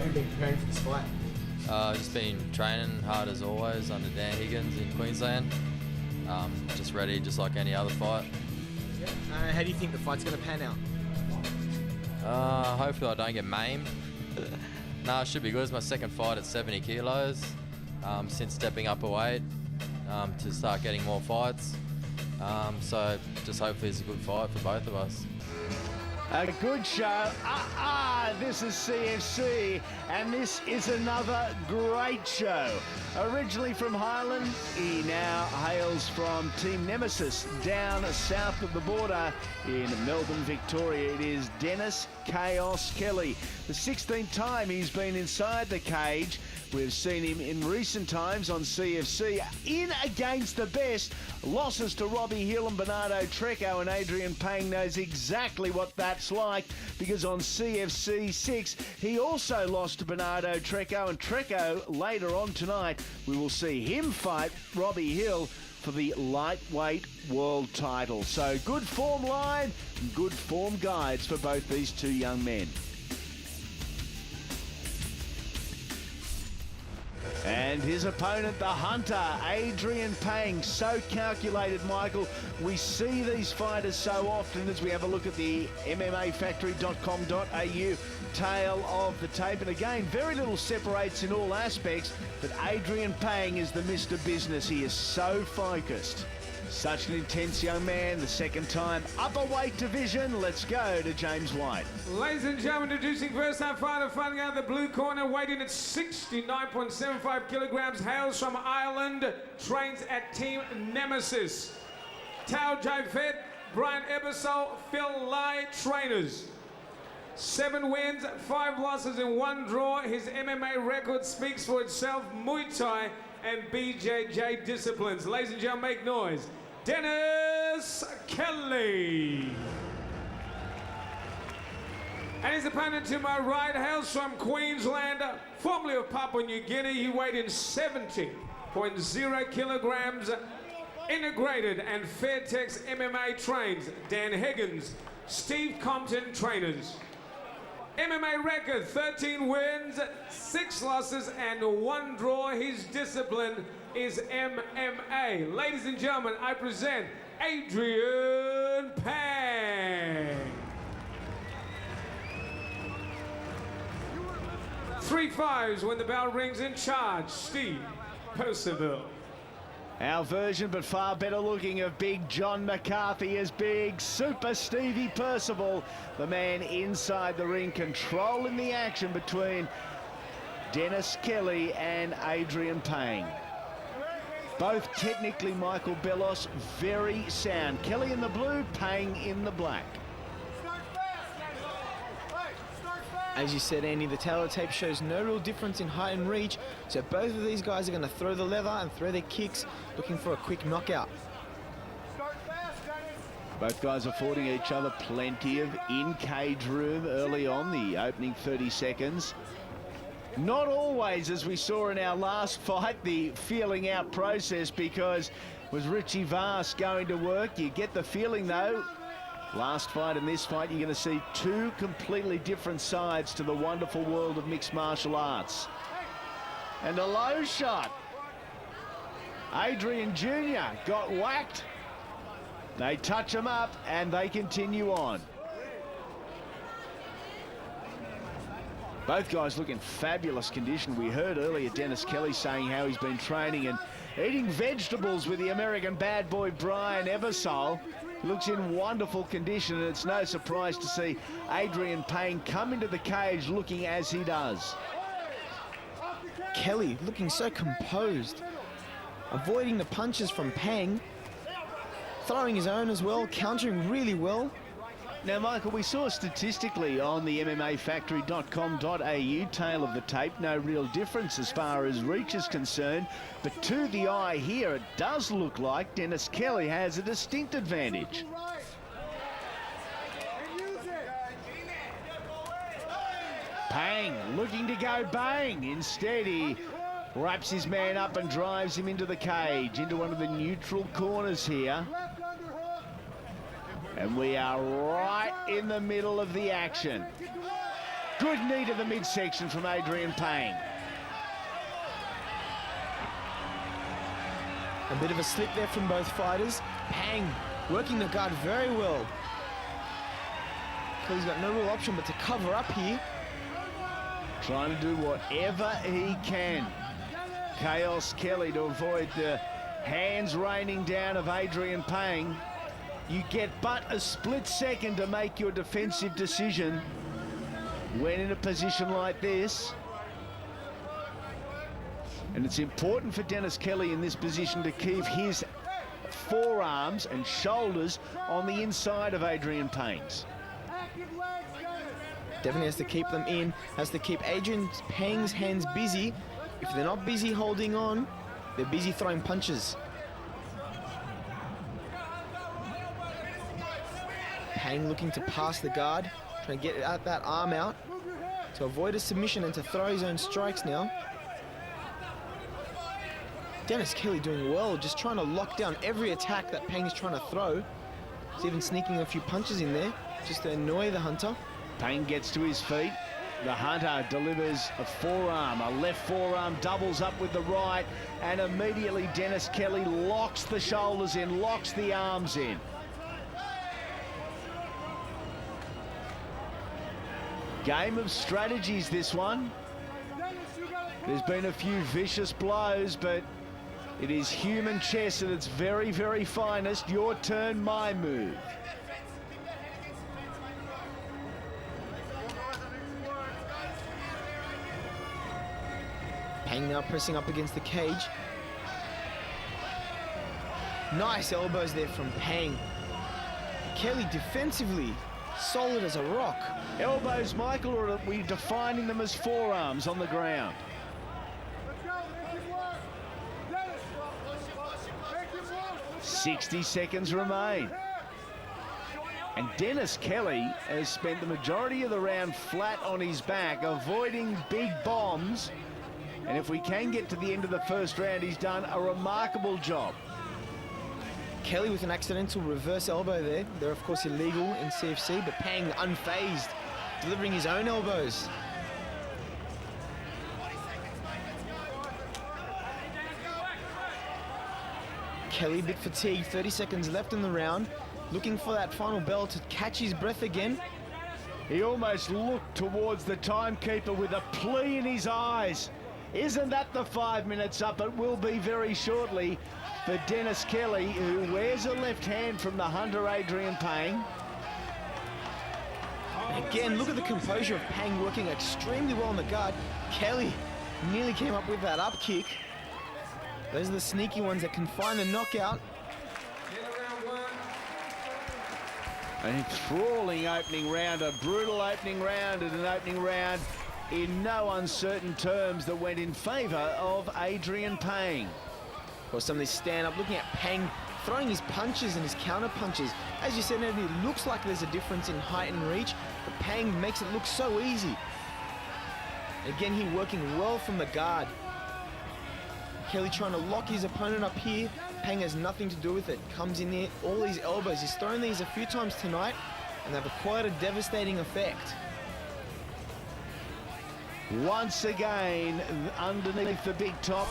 you been preparing for this fight? Just been training hard as always under Dan Higgins in Queensland. Just ready, just like any other fight. How do you think the fight's going to pan out? Hopefully I don't get maimed. No, it should be good. It's my second fight at 70 kilos since stepping up a weight to start getting more fights. So just hopefully it's a good fight for both of us. A good show. This is CFC, and this is another great show. Originally from Highland, he now hails from Team Nemesis down south of the border in Melbourne, Victoria. It is Dennis Chaos Kelly. The 16th time he's been inside the cage. We've seen him in recent times on CFC in against the best. Losses to Robbie Hill and Bernardo Treco, and Adrian Pang knows exactly what that's like because on CFC 6 he also lost to Bernardo Treco, and Treco later on tonight we will see him fight Robbie Hill for the lightweight world title. So good form line, good form guides for both these two young men. And his opponent, the Hunter, Adrian Pang. So calculated, Michael. We see these fighters so often as we have a look at the MMAfactory.com.au tail of the tape. And again, very little separates in all aspects, but Adrian Pang is the Mr. Business. He is so focused. Such an intense young man, the second time upper weight division. Let's go to James White. Ladies and gentlemen, introducing first time fighter fighting out of the blue corner, weighing at 69.75 kilograms, hails from Ireland, trains at Team Nemesis. Tao Jaifet, Brian Ebersol, Phil Lai, trainers. 7 wins, 5 losses and 1 draw. His MMA record speaks for itself. Muay Thai and BJJ disciplines. Ladies and gentlemen, make noise. Dennis Kelly. And his opponent to my right hails from Queensland, formerly of Papua New Guinea. He weighed in 70.0 kilograms. Integrated and Fairtex MMA trains. Dan Higgins, Steve Compton trainers. MMA record, 13 wins, 6 losses, and 1 draw. His discipline is MMA. Ladies and gentlemen, I present Adrian Pang. 3 5s when the bell rings. In charge, Steve Percival. Our version, but far better looking, of Big John McCarthy as Big Super Stevie Percival, the man inside the ring controlling the action between Dennis Kelly and Adrian Pang. Both technically, Michael Bellos, very sound. Kelly in the blue, Pang in the black. As you said, Andy, the tailor tape shows no real difference in height and reach, so both of these guys are going to throw the leather and throw their kicks, looking for a quick knockout. Both guys affording each other plenty of in-cage room early on, the opening 30 seconds. Not always, as we saw in our last fight, the feeling out process, because was Richie Vast going to work? You get the feeling, though, last fight and this fight, you're going to see 2 completely different sides to the wonderful world of mixed martial arts. And a low shot. Adrian Jr. got whacked. They touch him up and they continue on. Both guys look in fabulous condition. We heard earlier Dennis Kelly saying how he's been training and eating vegetables with the American bad boy Brian Ebersol. He looks in wonderful condition, and it's no surprise to see Adrian Pang come into the cage looking as he does. Kelly looking so composed, avoiding the punches from Pang, throwing his own as well, countering really well. Now, Michael, we saw statistically on the MMAfactory.com.au tail of the tape, no real difference as far as reach is concerned. But to the eye here, it does look like Dennis Kelly has a distinct advantage. Pang looking to go bang. Instead, he wraps his man up and drives him into the cage, into one of the neutral corners here. And we are right in the middle of the action. Good knee to the midsection from Adrian Payne. A bit of a slip there from both fighters. Pang working the guard very well. Kelly's got no real option but to cover up here. Trying to do whatever he can. Chaos Kelly to avoid the hands raining down of Adrian Payne. You get but a split second to make your defensive decision when in a position like this. And it's important for Dennis Kelly in this position to keep his forearms and shoulders on the inside of Adrian Payne's. Definitely has to keep them in, has to keep Adrian Payne's hands busy. If they're not busy holding on, they're busy throwing punches. Payne looking to pass the guard, trying to get that arm out to avoid a submission and to throw his own strikes now. Dennis Kelly doing well, just trying to lock down every attack that Payne is trying to throw. He's even sneaking a few punches in there just to annoy the Hunter. Payne gets to his feet. The Hunter delivers a forearm, a left forearm, doubles up with the right, and immediately Dennis Kelly locks the shoulders in, locks the arms in. Game of strategies, this one. There's been a few vicious blows, but it is human chess at its very, very finest. Your turn, my move. Payne now pressing up against the cage. Nice elbows there from Payne. Kelly defensively solid as a rock. Elbows, Michael, or are we defining them as forearms on the ground? 60 seconds remain. And Dennis Kelly has spent the majority of the round flat on his back, avoiding big bombs. And if we can get to the end of the first round, he's done a remarkable job. Kelly with an accidental reverse elbow there. They're of course illegal in CFC, but Payne unfazed, delivering his own elbows. Kelly a bit fatigued, 30 seconds left in the round, looking for that final bell to catch his breath again. He almost looked towards the timekeeper with a plea in his eyes. Isn't that the 5 minutes up? It will be very shortly for Dennis Kelly, who wears a left hand from the Hunter Adrian Payne. Again, look at the composure of Payne working extremely well on the guard. Kelly nearly came up with that up kick. Those are the sneaky ones that can find the knockout. An enthralling opening round, a brutal opening round, and an opening round in no uncertain terms that went in favour of Adrian Payne. Or some of these stand-up, looking at Payne throwing his punches and his counter punches. As you said, it looks like there's a difference in height and reach, but Payne makes it look so easy. Again, he working well from the guard. Kelly trying to lock his opponent up here. Payne has nothing to do with it. Comes in there, all these elbows. He's thrown these a few times tonight, and they have quite a devastating effect. Once again, underneath the big top.